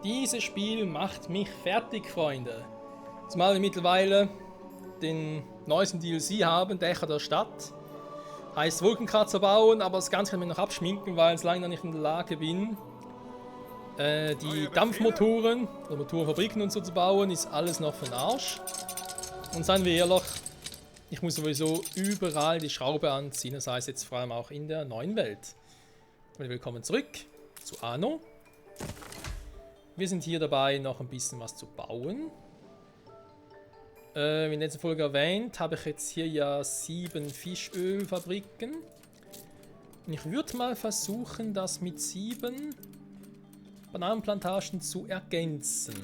Dieses Spiel macht mich fertig, Freunde. Zumal wir mittlerweile den neuesten DLC haben, Dächer der Stadt. Heißt Wolkenkratzer bauen, aber das Ganze kann ich noch abschminken, weil ich lange noch nicht in der Lage bin, die Dampfmotoren oder Motorenfabriken und so zu bauen, ist alles noch für den Arsch. Und seien wir ehrlich, ich muss sowieso überall die Schraube anziehen, das heißt jetzt vor allem auch in der neuen Welt. Willkommen zurück zu Anno. Wir sind hier dabei, noch ein bisschen was zu bauen. Wie in der letzten Folge erwähnt, habe ich jetzt hier ja 7 Fischölfabriken. Und ich würde mal versuchen, das mit 7 Bananenplantagen zu ergänzen.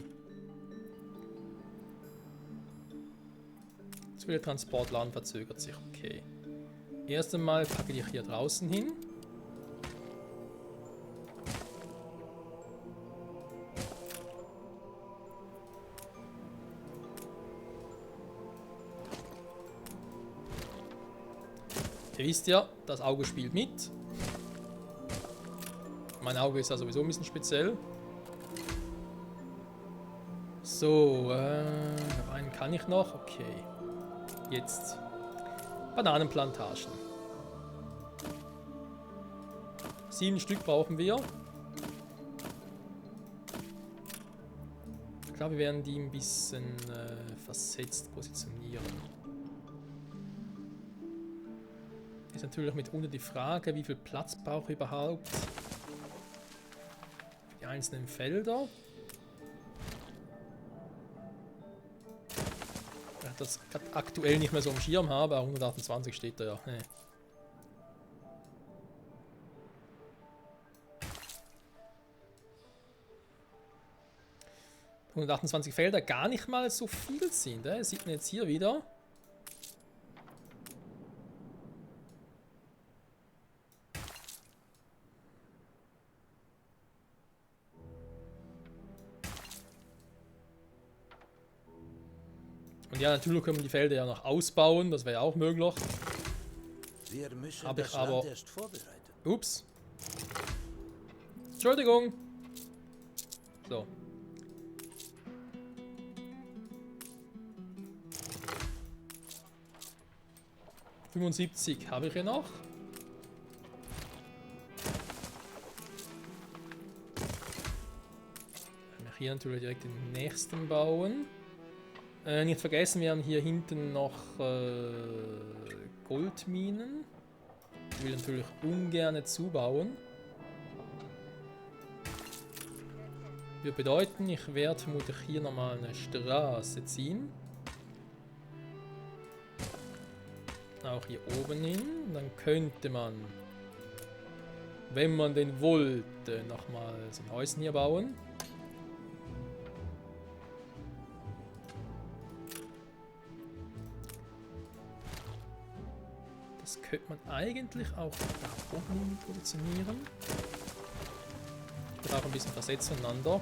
Zu viel Transportladen verzögert sich, okay. Erst einmal packe ich hier draußen hin. Ihr wisst ja, das Auge spielt mit. Mein Auge ist ja sowieso ein bisschen speziell. So, einen kann ich noch. Okay. Jetzt Bananenplantagen. 7 Stück brauchen wir. Ich glaube, wir werden die ein bisschen versetzt positionieren. Ist natürlich mitunter die Frage, wie viel Platz brauche ich überhaupt für die einzelnen Felder. Da ich das aktuell nicht mehr so am Schirm habe, 128 steht da ja. Nee. ...128 Felder gar nicht mal so viel sind. Sieht man jetzt hier wieder. Und ja, natürlich können wir die Felder ja noch ausbauen, das wäre ja auch möglich. Wir müssen Habe ich das aber... Land erst vorbereiten. Ups. Entschuldigung. So. ...75 habe ich ja noch. Hier natürlich direkt den nächsten bauen. Nicht vergessen, wir haben hier hinten noch Goldminen. Ich will natürlich ungern zubauen. Würde bedeuten, ich werde vermutlich hier nochmal eine Straße ziehen. Auch hier oben hin. Dann könnte man, wenn man denn wollte, nochmal so ein Häuschen hier bauen. Das könnte man eigentlich auch da oben positionieren. Ich brauche ein bisschen versetzt voneinander.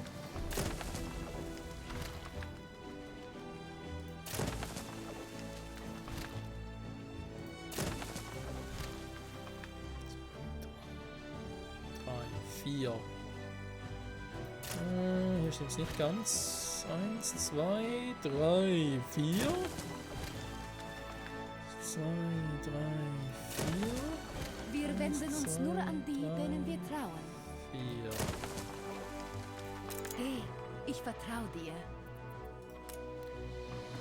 Hier stimmt es nicht ganz. 1, 2, 3, 4. 2, 3, 4. Wir wenden uns nur an die, denen wir trauen. 4. Hey, ich vertraue dir.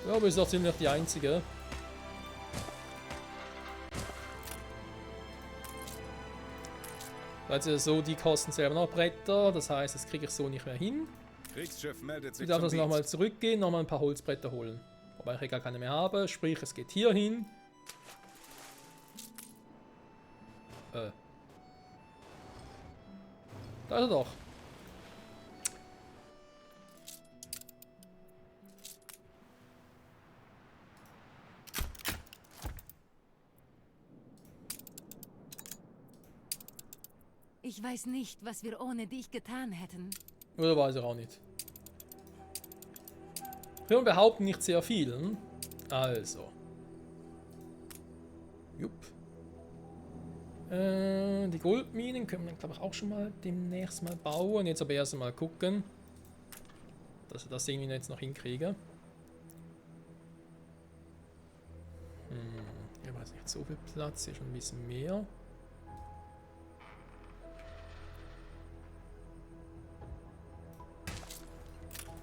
Ja, aber ist auch ziemlich die einzige. Also so, die kosten selber noch Bretter, das heißt, das kriege ich so nicht mehr hin. Kriegsschiff meldet sich Ich darf zum das nochmal Dienst. zurückgehen, nochmal ein paar Holzbretter holen. Wobei ich gar keine mehr habe, sprich es geht hier hin. Da ist er doch. Ich weiß nicht, was wir ohne dich getan hätten. Oder weiß ich auch nicht. Wir können behaupten, nicht sehr viel. Hm? Also. Jupp. Die Goldminen können wir, glaube ich, auch schon mal demnächst mal bauen. Jetzt aber erst mal gucken. dass ich das irgendwie jetzt noch hinkriege. Hier war jetzt nicht so viel Platz, hier schon ein bisschen mehr.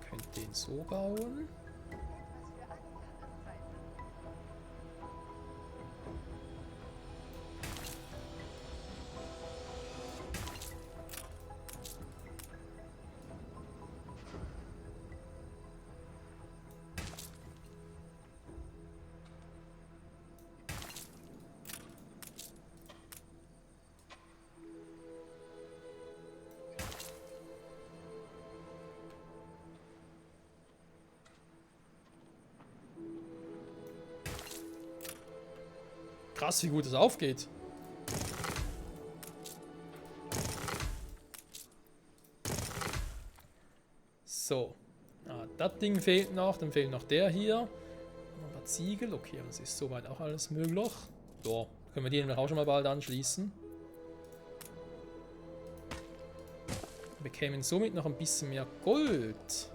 Könnt den so bauen. Krass, wie gut es aufgeht. So. Das Ding fehlt noch. Dann fehlt noch der hier. Ein paar Ziegel. Okay, aber das ist soweit auch alles möglich. So, können wir die nämlich auch schon mal bald anschließen. Wir bekämen somit noch ein bisschen mehr Gold.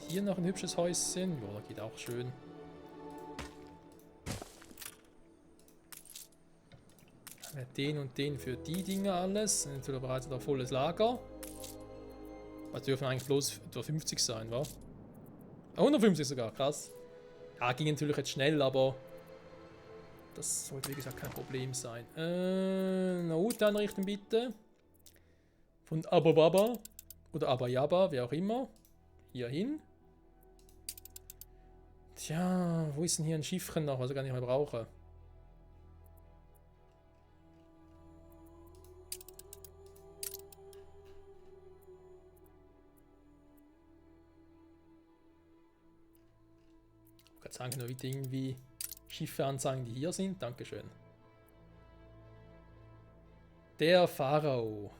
Hier noch ein hübsches Häuschen. Ja, da geht auch schön. Den und den für die Dinge alles. Natürlich bereits ein volles Lager. Was dürfen eigentlich bloß 50 sein, wa? 150 sogar, krass. Ja, ging natürlich jetzt schnell, aber das sollte wie gesagt kein Problem sein. Note anrichten bitte. Von Abababa oder Abayaba, wer auch immer. Hier hin. Tja, wo ist denn hier ein Schiffchen noch, was ich gar nicht mehr brauche? Ich kann sagen, nur bitte irgendwie Schiffe anzeigen, die hier sind. Dankeschön. Der Pharao.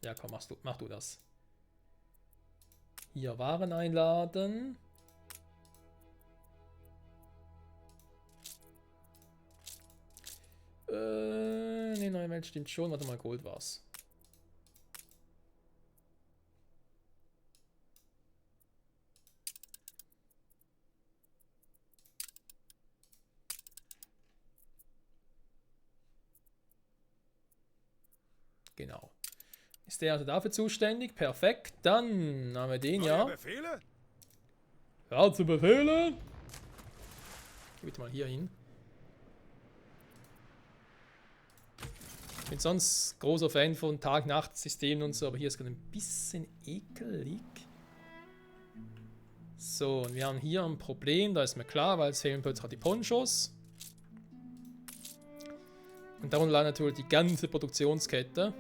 Ja, komm, mach du das. Hier Waren einladen. Ne, neue Welt stimmt schon. Warte mal, Gold war's. Genau. Ist der also dafür zuständig? Perfekt. Dann haben wir den, ja. Befehle? Ja, zu Befehle. Geh bitte mal hier hin. Ich bin sonst großer Fan von Tag-Nacht-Systemen und so, aber hier ist gerade ein bisschen ekelig. So, und wir haben hier ein Problem, da ist mir klar, weil es fehlen plötzlich die Ponchos. Und darunter leidet natürlich die ganze Produktionskette.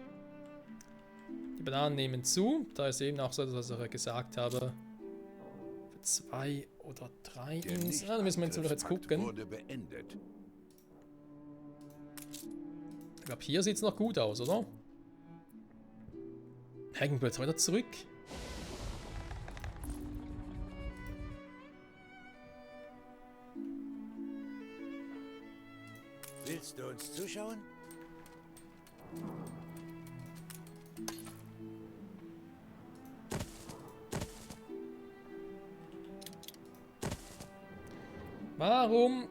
Die Bananen nehmen zu, da ist eben auch so, was ich gesagt habe. Für 2 oder 3 Ins. Da müssen wir jetzt gucken. Ich glaube, hier sieht es noch gut aus, oder? Hängen wir jetzt weiter zurück. Willst du uns zuschauen? Warum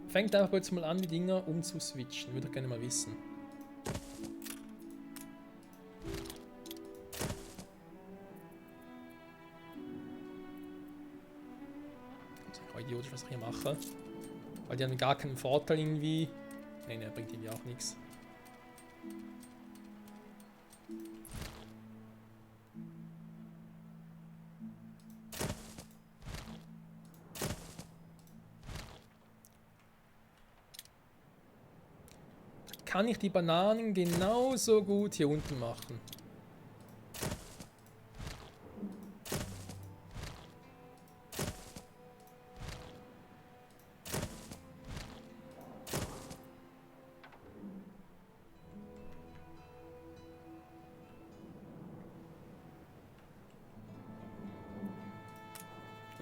fängt einfach jetzt mal an, die Dinger umzuswitchen? Würde ich gerne mal wissen. Das ist idiotisch, was ich hier mache. Weil die haben gar keinen Vorteil irgendwie. Ne, bringt irgendwie auch nichts. Kann ich die Bananen genauso gut hier unten machen?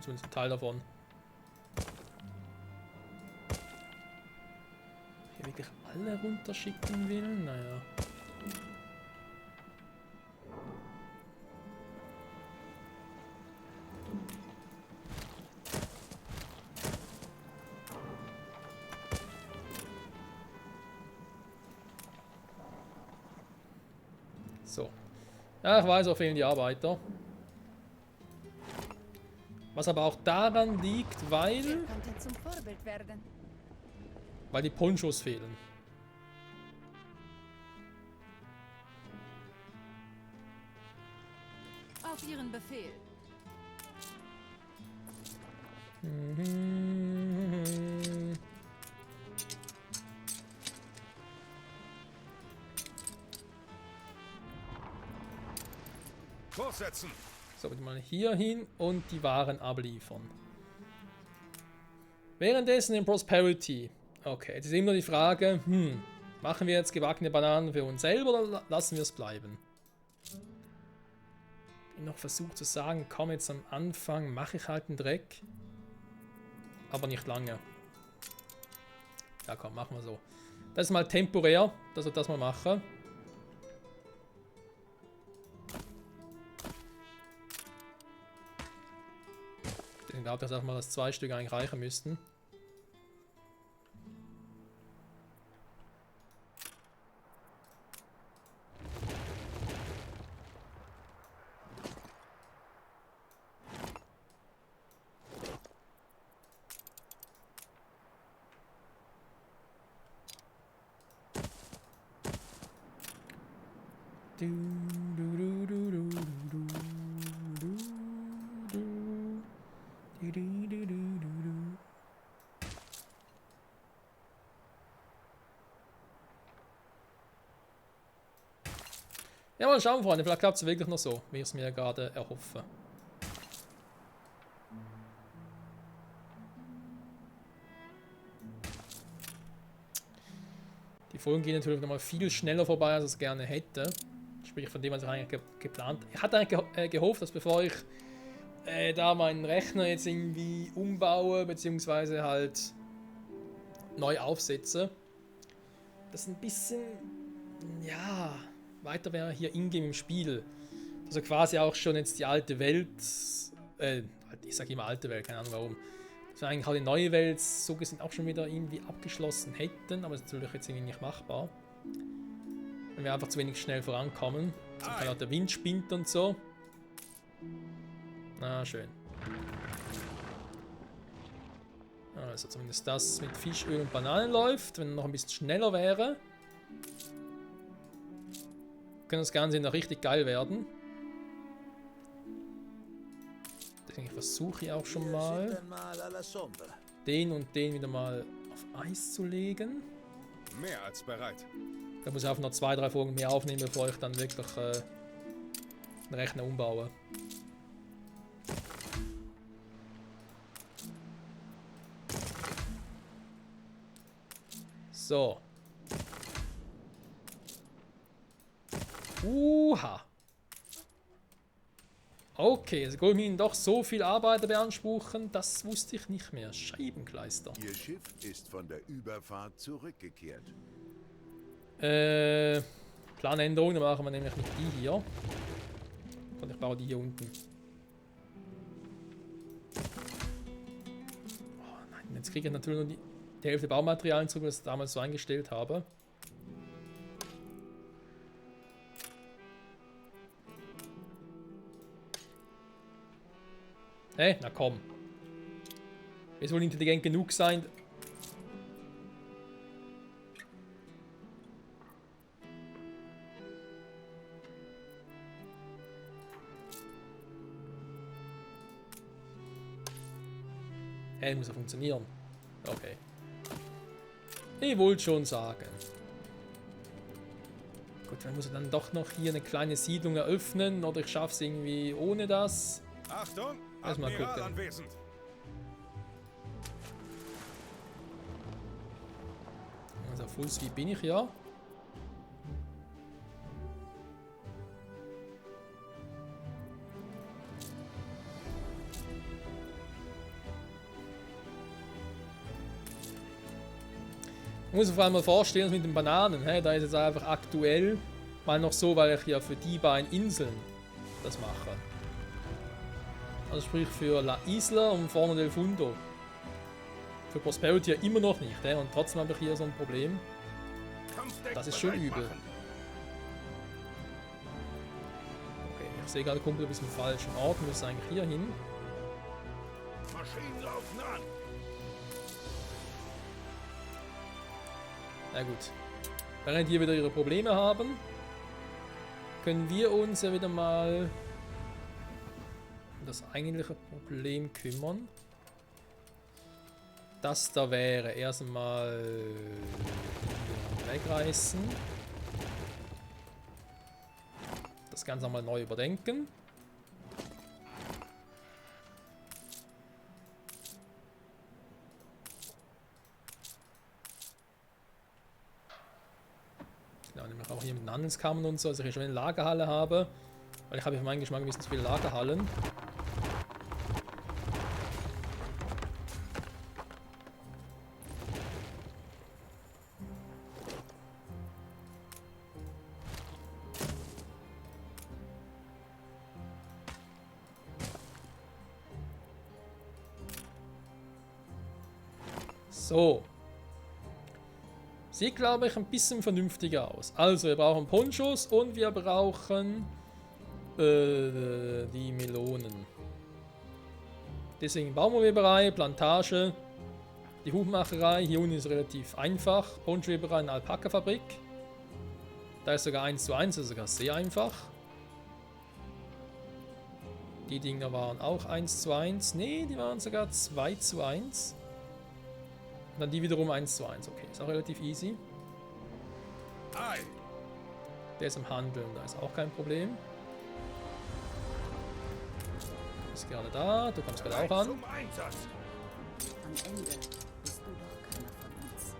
Zumindest ein Teil davon. Hier wirklich alle runterschicken will? Naja. So. Ja, ich weiß, auch fehlen die Arbeiter. Was aber auch daran liegt, Er weil könnte zum Vorbild werden. die Ponchos fehlen. Auf Ihren Befehl. Vorsetzen! So, mal hier hin und die Waren abliefern. Währenddessen in Prosperity. Okay, jetzt ist immer die Frage, machen wir jetzt gebackene Bananen für uns selber oder lassen wir es bleiben? Ich noch versucht zu sagen, komm, jetzt am Anfang mache ich halt einen Dreck. Aber nicht lange. Ja komm, machen wir so. Das ist mal temporär, dass wir das mal machen. Ich glaube, dass auch mal das 2 Stück eigentlich reichen müssten. Ja, mal schauen, Freunde. Vielleicht klappt es wirklich noch so, wie ich es mir gerade erhoffe. Die Folgen gehen natürlich nochmal viel schneller vorbei, als ich es gerne hätte. Sprich, von dem, was ich eigentlich geplant habe. Ich hatte eigentlich gehofft, dass bevor ich da meinen Rechner jetzt irgendwie umbaue, beziehungsweise halt neu aufsetze, das ein bisschen, ja, weiter wäre hier in-game im Spiel. Also quasi auch schon jetzt die alte Welt, ich sage immer alte Welt, keine Ahnung warum, dass wir eigentlich auch die neue Welt so gesehen auch schon wieder irgendwie abgeschlossen hätten, aber das ist natürlich jetzt irgendwie nicht machbar. Wenn wir einfach zu wenig schnell vorankommen. Zum Teil auch der Wind spinnt und so. Na, schön. Also zumindest das mit Fischöl und Bananen läuft. Wenn er noch ein bisschen schneller wäre, könnte das Ganze noch richtig geil werden. Deswegen versuche ich auch schon mal, den und den wieder mal auf Eis zu legen. Mehr als bereit. Da muss ich einfach noch 2, 3 Folgen mehr aufnehmen, bevor ich dann wirklich den Rechner umbaue. So. Okay, also Goldminen doch so viel Arbeiter beanspruchen, das wusste ich nicht mehr. Scheibenkleister. Ihr Schiff ist von der Überfahrt zurückgekehrt. Planänderung, dann machen wir nämlich mit die hier. Und ich baue die hier unten. Oh nein, jetzt kriege ich natürlich nur die Hälfte Baumaterialien zurück, was ich damals so eingestellt habe. Hä? Na komm. Wir sollen intelligent genug sein. Hä, muss ja funktionieren. Okay. Ich wollte schon sagen. Gut, dann muss ich dann doch noch hier eine kleine Siedlung eröffnen oder ich schaffe es irgendwie ohne das. Achtung! Lass mal Admiral gucken. anwesend. Also Fullspeed bin ich ja. Muss auf einmal vorstellen, mit den Bananen. Hey, da ist jetzt einfach aktuell mal noch so, weil ich ja für die beiden Inseln das mache. Also sprich für La Isla und Forno del Fundo. Für Prosperity ja immer noch nicht. Und trotzdem habe ich hier so ein Problem. Das ist schon übel. Okay, ich sehe gerade, Kumpel, du bist im falschen Ort. Wir müssen eigentlich hier hin. Maschinen laufen an. Na gut. Während die wieder ihre Probleme haben, können wir uns ja wieder mal um das eigentliche Problem kümmern. Das da wäre erstmal wegreißen. Das Ganze einmal neu überdenken. Genau, nämlich auch hier mit den Handelskammern und so, also ich schon eine Lagerhalle habe. Weil ich habe für meinen Geschmack ein bisschen zu viele Lagerhallen. So. Sieht, glaube ich, ein bisschen vernünftiger aus. Also, wir brauchen Ponchos und wir brauchen die Melonen. Deswegen Baumwollweberei, Plantage, die Hufmacherei. Hier unten ist relativ einfach. Ponchoweberei, eine Alpaka-Fabrik. Da ist sogar 1:1, also sogar sehr einfach. Die Dinger waren auch 1:1. Ne, die waren sogar 2:1. Und dann die wiederum 1:1. Okay, ist auch relativ easy. Ei. Der ist im Handeln, da ist auch kein Problem. Ist gerade da, du kommst gerade auch an. Zum Einsatz. Am Ende bist du doch keiner von uns.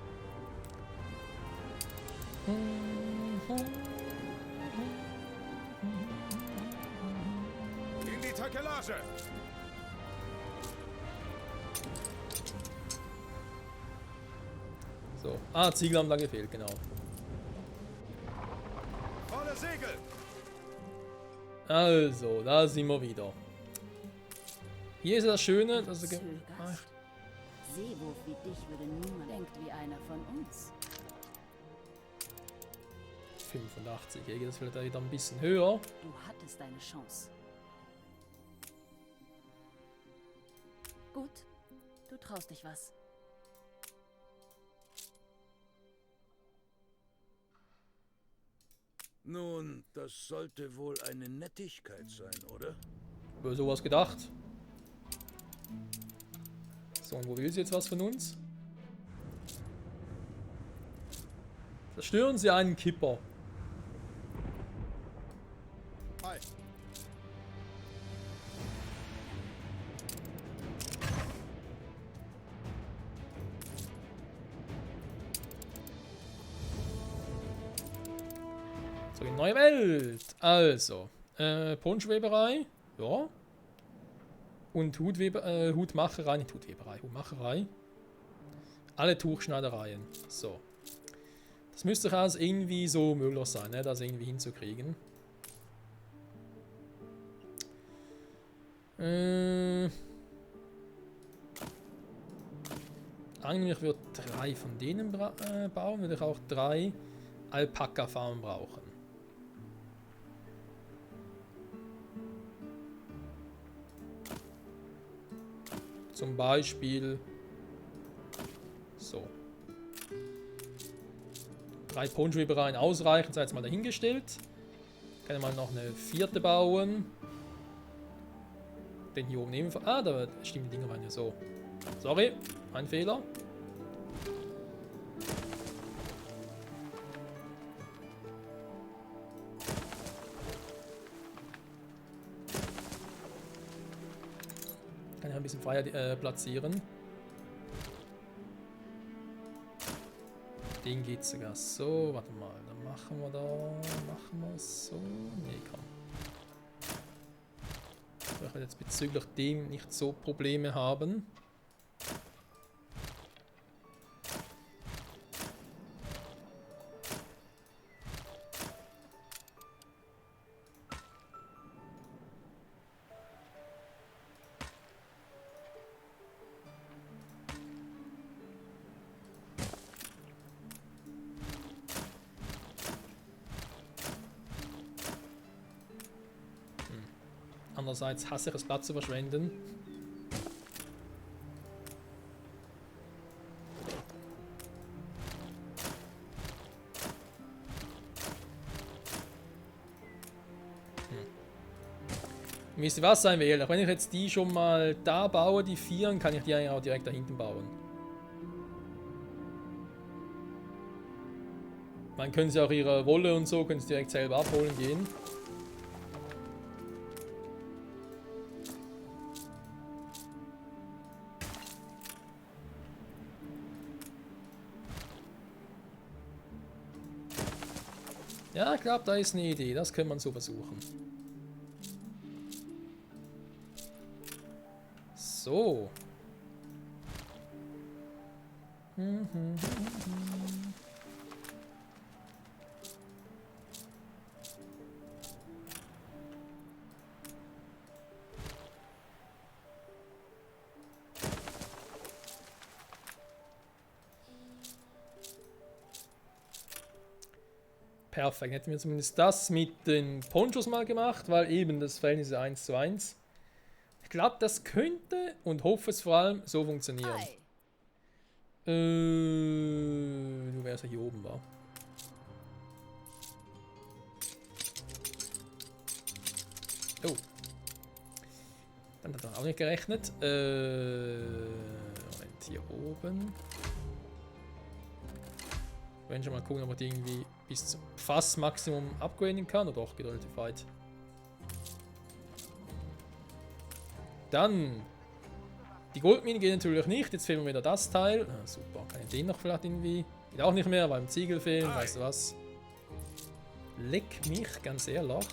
In die Takelage. So, Ziegel haben da gefehlt, genau. Volle Segel. Also, da sind wir wieder. Hier ist das Schöne, dass er Zögerst. Seewurf wie dich würde niemand denkt wie einer von uns. 85, hier geht das vielleicht wieder ein bisschen höher. Du hattest deine Chance. Gut, du traust dich was. Nun, das sollte wohl eine Nettigkeit sein, oder? Über sowas gedacht. So, und wo will sie jetzt was von uns? Zerstören sie einen Kipper. Ei. So, in neue Welt. Also, Ponchoweberei. Ja. Und Hutmacherei, nicht Hutweberei, Hutmacherei. Alle Tuchschneidereien. So. Das müsste also irgendwie so möglich sein, ne, das irgendwie hinzukriegen. Eigentlich würde ich 3 von denen bauen, würde ich auch 3 Alpaka-Farmen brauchen. Zum Beispiel so. 3 Ponchowebereien ausreichen, sei jetzt mal dahingestellt. Kann ich mal noch eine 4. bauen. Den hier oben ebenfalls. Ah, da stimmen die Dinger waren ja so. Sorry, ein Fehler. Kann ich ein bisschen freier platzieren. Den geht sogar so. Warte mal, dann machen wir es so. Nee, komm. Ich werde jetzt bezüglich dem nicht so Probleme haben. Andererseits hasse ich es, Platz zu verschwenden. Wisst ihr was, sein wir ehrlich, wenn ich jetzt die schon mal da baue, die 4, kann ich die eigentlich auch direkt da hinten bauen. Dann können sie auch ihre Wolle und so, können sie direkt selber abholen gehen. Ja, ich glaube, da ist eine Idee, das kann man so versuchen. So. Perfekt, hätten wir zumindest das mit den Ponchos mal gemacht, weil eben das Verhältnis ist 1:1. Ich glaube, das könnte und hoffe es vor allem so funktionieren. Hi. Nur wer es hier oben war. Oh. Damit hat er auch nicht gerechnet. Moment, hier oben. Wenn schon mal gucken, ob man die irgendwie bis zum fast Maximum upgraden kann. Oder doch, geht relativ weit. Dann. Die Goldmine geht natürlich nicht. Jetzt fehlen mir wieder das Teil. Ah, super. Kann ich den noch vielleicht irgendwie? Geht auch nicht mehr, weil im Ziegel fehlen. Weißt du was? Leck mich, ganz ehrlich.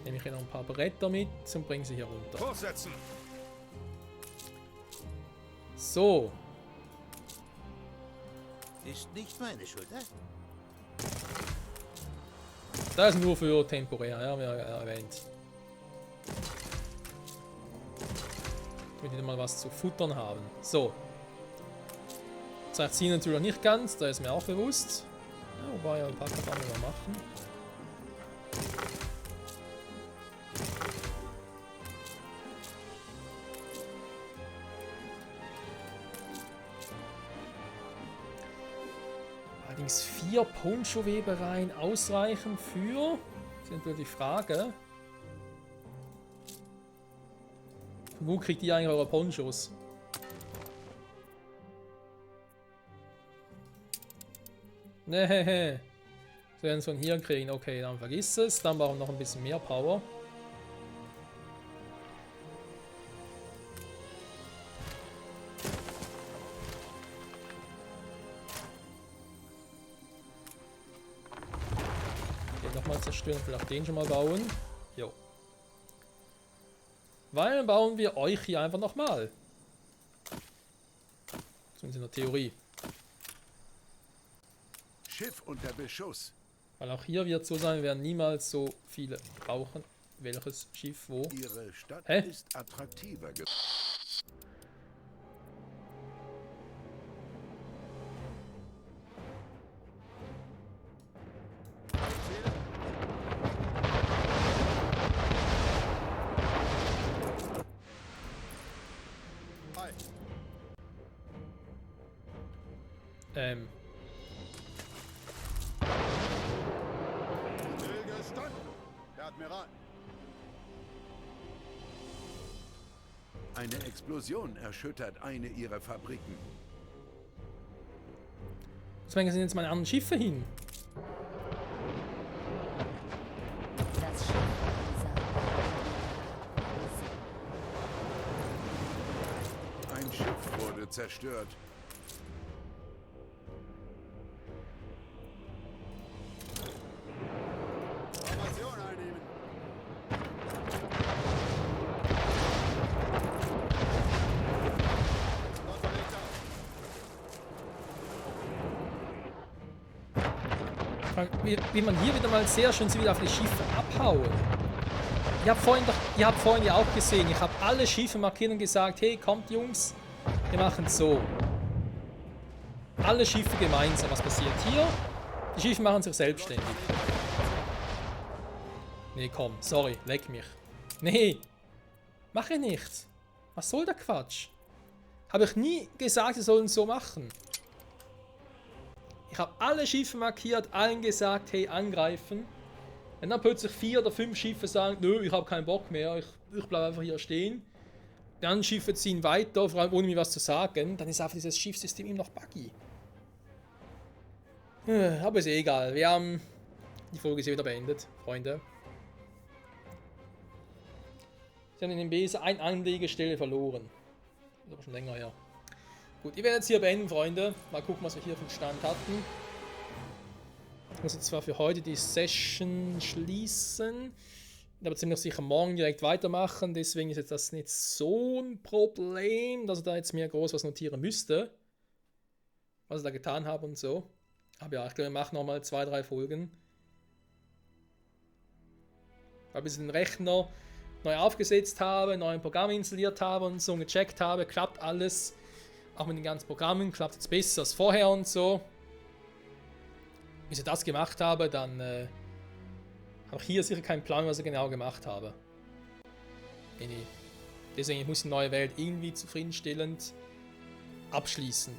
Nehme ich hier noch ein paar Bretter mit und bringe sie hier runter. Vorsetzen! So. Ist nicht meine Schuld, hä? Das ist nur für temporär, ja, wir haben ja erwähnt. Damit wir mal was zu futtern haben. So. Das reicht sie natürlich nicht ganz, da ist mir auch bewusst. Ja, wobei ein paar kann man noch machen. Allerdings 4 Poncho-Webereien ausreichen für... Das ist natürlich die Frage. Von wo kriegt ihr eigentlich eure Ponchos? Nee, so werden sie von hier kriegen. Okay, dann vergiss es. Dann brauchen wir noch ein bisschen mehr Power. Den nochmal zerstören, vielleicht den schon mal bauen. Jo. Weil dann bauen wir euch hier einfach nochmal. Zumindest in der Theorie. Schiff unter Beschuss. Weil auch hier wird es so sein, wir werden niemals so viele brauchen. Welches Schiff wo? Ihre Stadt Hä? ist attraktiver geworden. Hi. Stillgestanden, Herr Admiral. Eine Explosion erschüttert eine ihrer Fabriken. Deswegen sind jetzt meine anderen Schiffe hin. Das Schiff Ein Schiff wurde zerstört. Formation einnehmen. Wie man hier wieder mal sehr schön sieht, wie auf die Schiffe abhauen. Ihr habt vorhin ja auch gesehen, ich habe alle Schiffe markiert und gesagt, hey, kommt Jungs, wir machen es so. Alle Schiffe gemeinsam. Was passiert hier? Die Schiffe machen sich selbstständig. Nee, komm, sorry, leck mich. Nee, mach ich nicht. Was soll der Quatsch? Habe ich nie gesagt, sie sollen so machen. Ich habe alle Schiffe markiert, allen gesagt, hey, angreifen. Wenn dann plötzlich 4 oder 5 Schiffe sagen, nö, ich habe keinen Bock mehr, ich bleibe einfach hier stehen. Die anderen Schiffe ziehen weiter, vor allem ohne mir was zu sagen, dann ist einfach dieses Schiffssystem immer noch buggy. Aber ist eh egal, wir haben die Folge ist wieder beendet, Freunde. Sie haben in den Besen eine Anlegestelle verloren. Das ist aber schon länger her. Gut, ich werde jetzt hier beenden, Freunde. Mal gucken, was wir hier für einen Stand hatten. Ich muss jetzt zwar für heute die Session schließen, aber ziemlich sicher morgen direkt weitermachen. Deswegen ist jetzt das nicht so ein Problem, dass ich da jetzt mir groß was notieren müsste. Was ich da getan habe und so. Aber ja, ich glaube, wir machen nochmal 2, 3 Folgen. Weil bis ich den Rechner neu aufgesetzt habe, neue Programme installiert habe und so gecheckt habe, klappt alles. Auch mit den ganzen Programmen klappt es besser als vorher und so. Bis ich das gemacht habe, dann habe ich hier sicher keinen Plan, was ich genau gemacht habe. Nee. Deswegen muss die neue Welt irgendwie zufriedenstellend abschließen.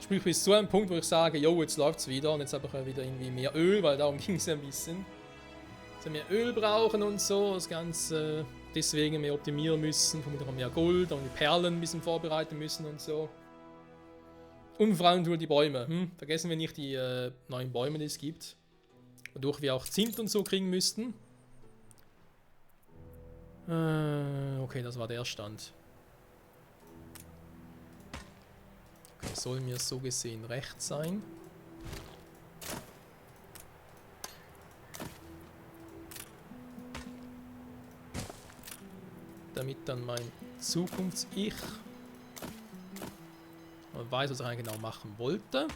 Sprich bis zu einem Punkt, wo ich sage, jo, jetzt läuft es wieder und jetzt habe ich wieder irgendwie mehr Öl, weil darum ging es ja ein bisschen. Dass wir mehr Öl brauchen und so, das Ganze deswegen mehr optimieren müssen, vermutlich auch mehr Gold und die Perlen ein bisschen vorbereiten müssen und so. Und vor allem nur die Bäume. Vergessen wir nicht die neuen Bäume, die es gibt. Wodurch wir auch Zimt und so kriegen müssten. Okay, das war der Stand. Okay, soll mir so gesehen recht sein. Damit dann mein Zukunfts-Ich weiß, was er eigentlich genau machen wollte.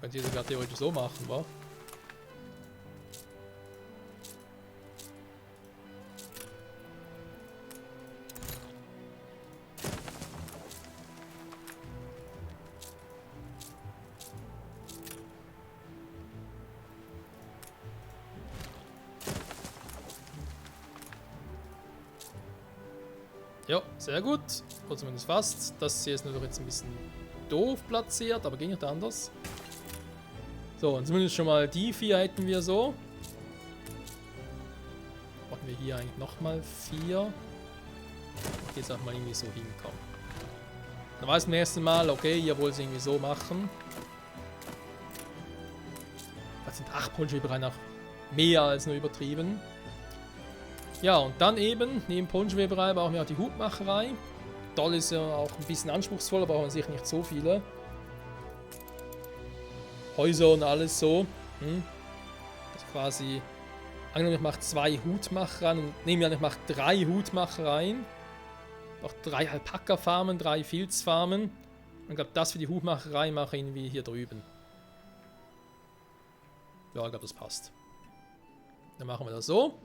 Könnte ich sogar theoretisch so machen, wa? Ja, sehr gut. Oder zumindest fast. Das hier ist natürlich jetzt ein bisschen doof platziert, aber ging nicht anders. So, und zumindest schon mal die 4 hätten wir so. Brauchen wir hier eigentlich nochmal 4. Ich jetzt auch mal irgendwie so hinkommen. Dann weiß ich beim nächsten Mal, okay, ihr wollt es irgendwie so machen. Das sind 8 Ponschweberei noch mehr als nur übertrieben. Ja, und dann eben, neben Ponschweberei brauchen wir auch die Hutmacherei. Doll ist ja auch ein bisschen anspruchsvoller, brauchen wir sicher nicht so viele. Häuser und alles so. Also quasi, angenommen ich mache 2 Hutmachereien und nehmen wir an, ich mache 3 Hutmachereien. Auch 3 Alpaka-Farmen, 3 Filzfarmen. Ich glaube, das für die Hutmacherei mache ich irgendwie hier drüben. Ja, ich glaube, das passt. Dann machen wir das so.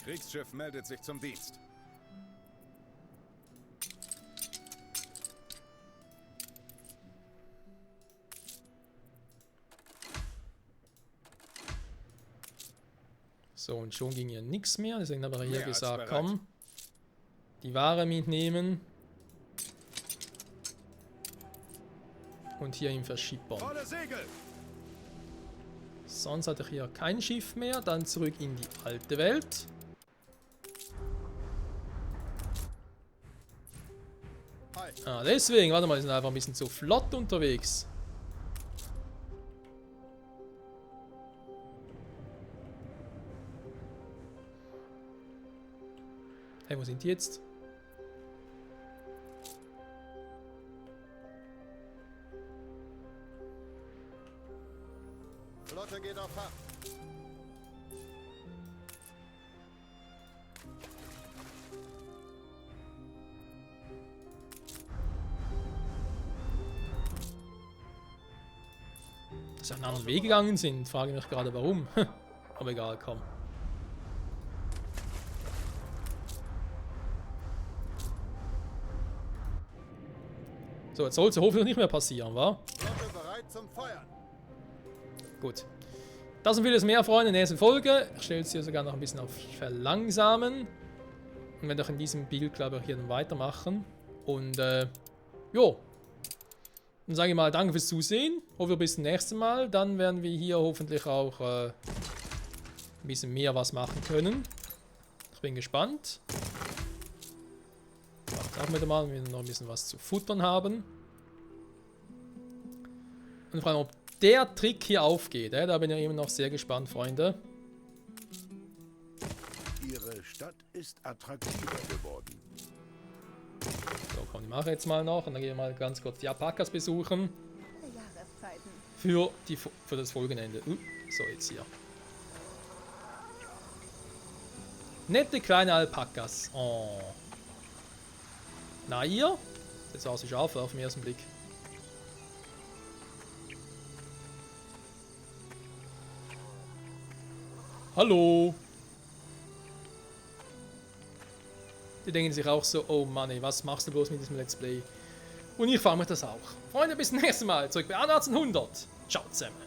Kriegsschiff meldet sich zum Dienst. So, und schon ging hier nichts mehr. Deswegen habe ich hier Mehr als gesagt, bereit. komm, die Ware mitnehmen. Und hier ihn verschippern. Volle Segel! Sonst hatte ich hier kein Schiff mehr. Dann zurück in die alte Welt. Ah, deswegen, warte mal, die sind einfach ein bisschen zu flott unterwegs. Hey, wo sind die jetzt? Flotte geht auf Fahrt. sie einen anderen Weg gegangen sind. Frage mich gerade warum. Aber egal, komm. So, jetzt soll es hoffentlich nicht mehr passieren, wa? Flotte bereit zum Feuern. Gut. Das und vieles mehr, Freunde, in der nächsten Folge. Ich stelle es hier sogar noch ein bisschen auf Verlangsamen. Und werde auch in diesem Bild, glaube ich, hier dann weitermachen. Und, jo. Dann sage ich mal danke fürs Zusehen. Hoffe bis zum nächsten Mal. Dann werden wir hier hoffentlich auch ein bisschen mehr was machen können. Ich bin gespannt. Auch wieder mal, wenn wir noch ein bisschen was zu futtern haben. Und vor allem, ob der Trick hier aufgeht. Da bin ich immer noch sehr gespannt, Freunde. Ihre Stadt ist attraktiver geworden. So, komm, die mache ich jetzt mal noch. Und dann gehen wir mal ganz kurz die Alpakas besuchen. Für das Folgenende. So, jetzt hier. Nette kleine Alpakas. Oh. Na, ihr? Das sah so scharf auf den ersten Blick. Hallo. Die denken sich auch so, oh Mann, ey, was machst du bloß mit diesem Let's Play? Und ich frage mich das auch. Freunde, bis zum nächsten Mal. Zurück bei 1800. Ciao zusammen.